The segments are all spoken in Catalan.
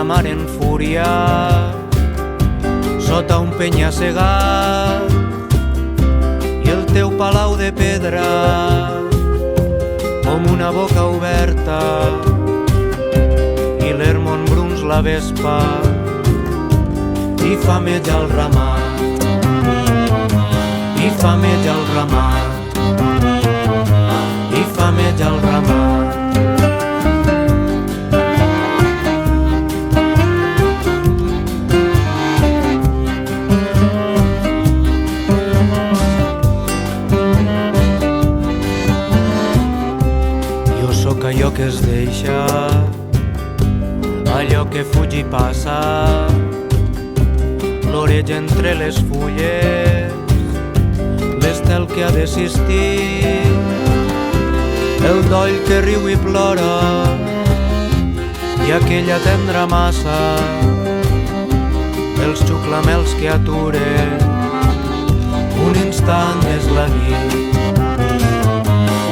la mar en fúria sota un penya-segat i el teu palau de pedra com una boca oberta i l'Hermont Bruns la vespa i fameja el ramat i fameja el ramat i fameja el ramat. Jo sóc allò que es deixa, allò que fuig i passa, l'orella entre les fulles, l'estel que ha desistit, el doll que riu i plora i aquella tendra massa, els xuclamels que aturen un instant més la nit,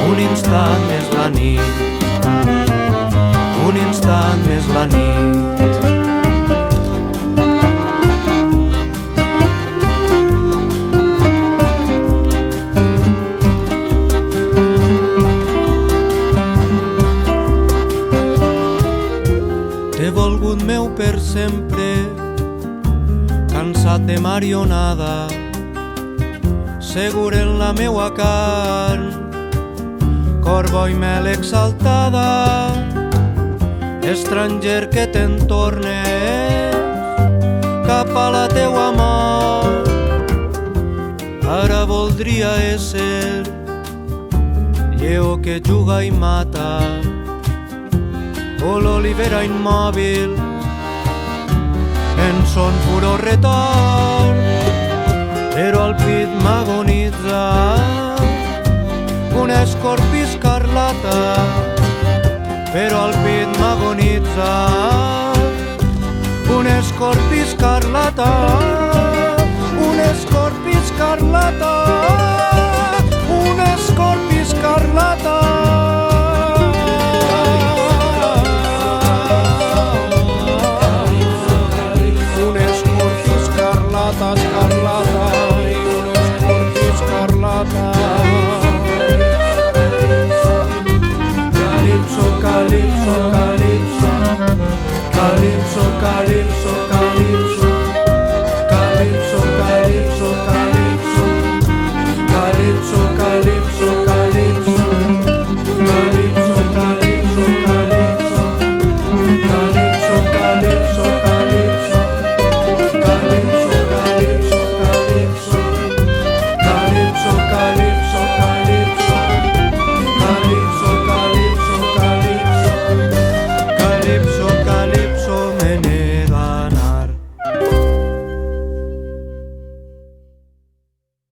un instant més la nit, un instant més la nit. T'he volgut meu per sempre, cansat de marionada, segur en la meua carn, cor bo i mel exaltada, estranger que te'n tornes cap a la teua mort. Ara voldria ésser lleó que juga i mata, o l'olivera immòbil en son furor retorn, però al pit m'agonitza un escorpí escarlata, però al pit m'agonitza un escorpí escarlata, un escorpí escarlata, un escorpí escarlata. Escarlata, un escorpí escarlata. Calypso, calypso, calypso, calypso, calypso.